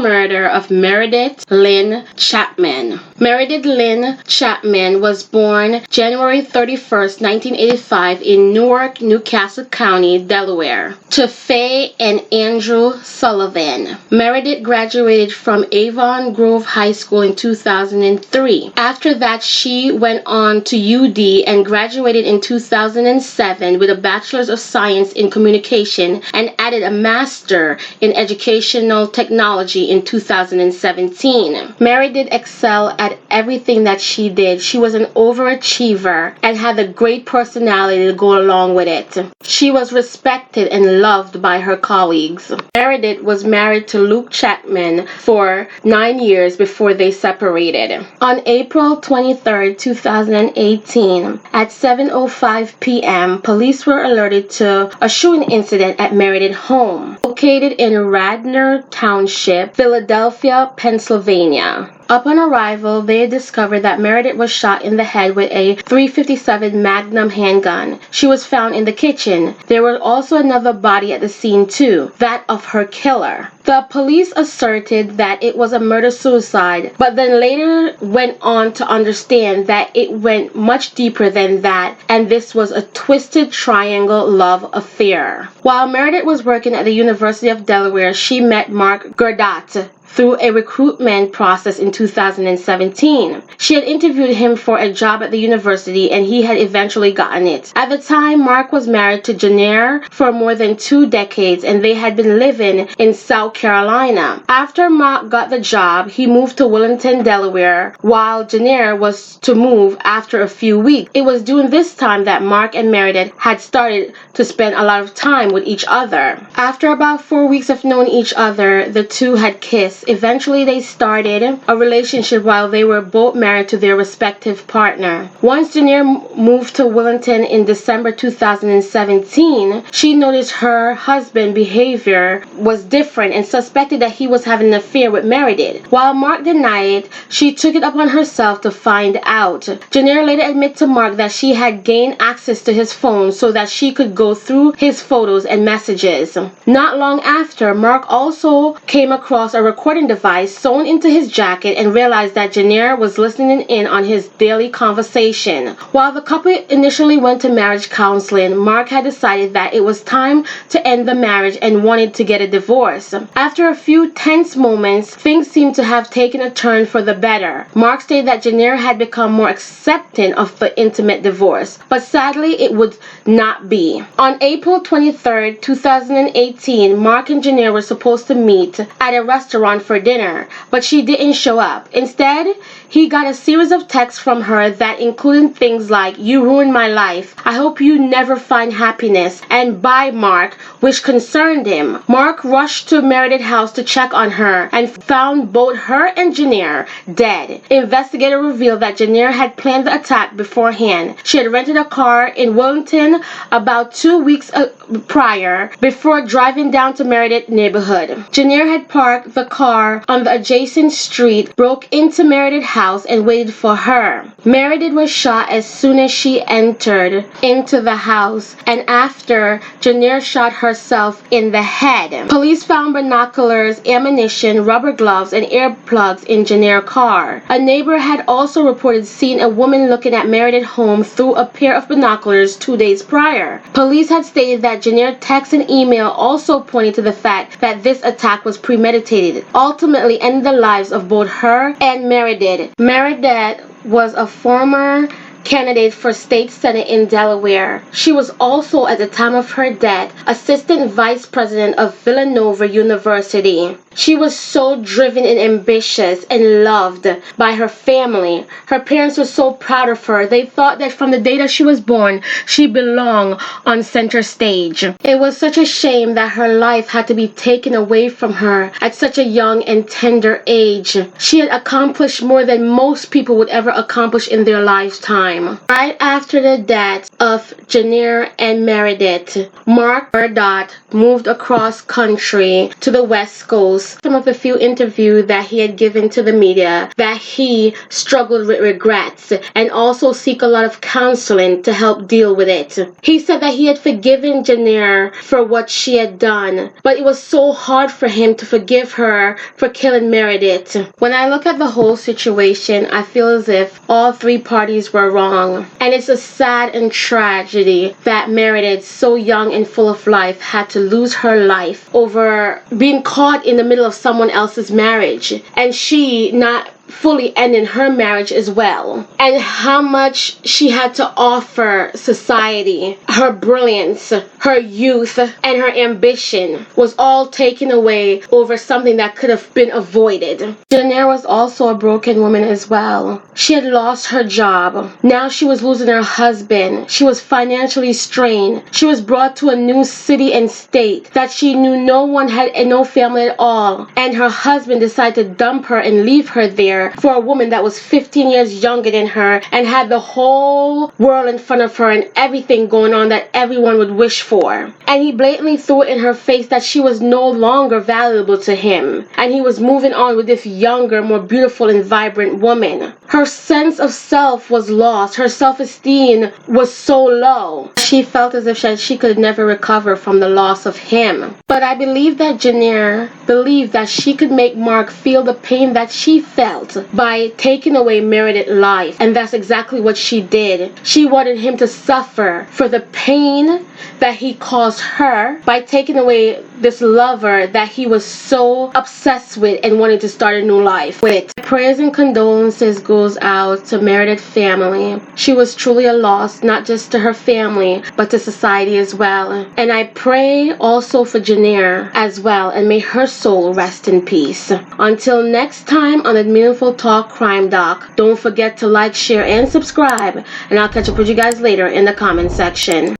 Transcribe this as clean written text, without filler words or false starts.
murder of Meredith Lynn Chapman. Meredith Lynn Chapman was born January 31st, 1985 in Newark, Newcastle County, Delaware, to Faye and Andrew Sullivan. Meredith graduated from Avon Grove High School in 2003. After that, she went on to UD and graduated in 2007 with a Bachelor's of Science in Communication and added a Master in Educational Technology in 2017. Meredith excelled at everything that she did. She was an overachiever and had a great personality to go along with it. She was respected and loved by her colleagues. Meredith was married to Luke Chapman for 9 years before they separated. On April 23, 2018, at 7:05 p.m., police were alerted to a shooting incident at Meredith's home, located in Radnor Township, Philadelphia, Pennsylvania. Upon arrival, they discovered that Meredith was shot in the head with a .357 Magnum handgun. She was found in the kitchen. There was also another body at the scene too, that of her killer. The police asserted that it was a murder-suicide, but then later went on to understand that it went much deeper than that, and this was a twisted triangle love affair. While Meredith was working at the University of Delaware, she met Mark Gurdat through a recruitment process in 2017. She had interviewed him for a job at the university and he had eventually gotten it. At the time, Mark was married to Janaire for more than 2 decades and they had been living in South Carolina. After Mark got the job, he moved to Wilmington, Delaware, while Janaire was to move after a few weeks. It was during this time that Mark and Meredith had started to spend a lot of time with each other. After about 4 weeks of knowing each other, the two had kissed. Eventually, they started a relationship while they were both married to their respective partner. Once Janaire moved to Wilmington in December 2017, she noticed her husband's behavior was different and suspected that he was having an affair with Meredith. While Mark denied it, she took it upon herself to find out. Janaire later admitted to Mark that she had gained access to his phone so that she could go through his photos and messages. Not long after, Mark also came across a recording device sewn into his jacket and realized that Janaire was listening in on his daily conversation. While the couple initially went to marriage counseling, Mark had decided that it was time to end the marriage and wanted to get a divorce. After a few tense moments, things seemed to have taken a turn for the better. Mark stated that Janaire had become more accepting of the intimate divorce, but sadly it would not be. On April 23, 2018, Mark and Janaire were supposed to meet at a restaurant for dinner, but she didn't show up. Instead, he got a series of texts from her that included things like, "You ruined my life. I hope you never find happiness," and "Bye, Mark," which concerned him. Mark rushed to Meredith's house to check on her and found both her and Janaire dead. Investigators revealed that Janaire had planned the attack beforehand. She had rented a car in Wilmington about 2 weeks prior before driving down to Meredith's neighborhood. Janaire had parked the car on the adjacent street, broke into Meredith's house, and waited for her. Meredith was shot as soon as she entered into the house, and after, Janaire shot herself in the head. Police found binoculars, ammunition, rubber gloves, and earplugs in Janaire's car. A neighbor had also reported seeing a woman looking at Meredith's home through a pair of binoculars 2 days prior. Police had stated that Janaire's text and email also pointed to the fact that this attack was premeditated, ultimately ending the lives of both her and Meredith. Meredith was a former candidate for state senate in Delaware. She was also, at the time of her death, assistant vice president of Villanova University. She was so driven and ambitious and loved by her family. Her parents were so proud of her. They thought that from the day that she was born, she belonged on center stage. It was such a shame that her life had to be taken away from her at such a young and tender age. She had accomplished more than most people would ever accomplish in their lifetime. crime. Right after the death of Janier and Meredith, Mark Murdoch moved across country to the West Coast. Some of the few interviews that he had given to the media that he struggled with regrets and also seek a lot of counseling to help deal with it. He said that he had forgiven Janier for what she had done, but it was so hard for him to forgive her for killing Meredith. When I look at the whole situation, I feel as if all three parties were wrong. And it's a sad and tragedy that Meredith, so young and full of life, had to lose her life over being caught in the middle of someone else's marriage, and she not fully ending her marriage as well, and how much she had to offer society. Her brilliance, her youth, and her ambition was all taken away over something that could have been avoided. Janier was also a broken woman as well. She had lost her job. Now she was losing her husband. She was financially strained. She was brought to a new city and state that she knew no one had and no family at all, and her husband decided to dump her and leave her there for a woman that was 15 years younger than her and had the whole world in front of her and everything going on that everyone would wish for. And he blatantly threw it in her face that she was no longer valuable to him, and he was moving on with this younger, more beautiful and vibrant woman. Her sense of self was lost. Her self-esteem was so low. She felt as if she could never recover from the loss of him. But I believe that Janier believed that she could make Mark feel the pain that she felt by taking away Meredith's life, and that's exactly what she did. She wanted him to suffer for the pain that he caused her by taking away this lover that he was so obsessed with and wanted to start a new life with. Prayers and condolences goes out to Meredith's family. She was truly a loss, not just to her family, but to society as well. And I pray also for Janier as well, and may her soul rest in peace. Until next time on the Meaningful Talk Crime Doc, don't forget to like, share, and subscribe, and I'll catch up with you guys later in the comment section.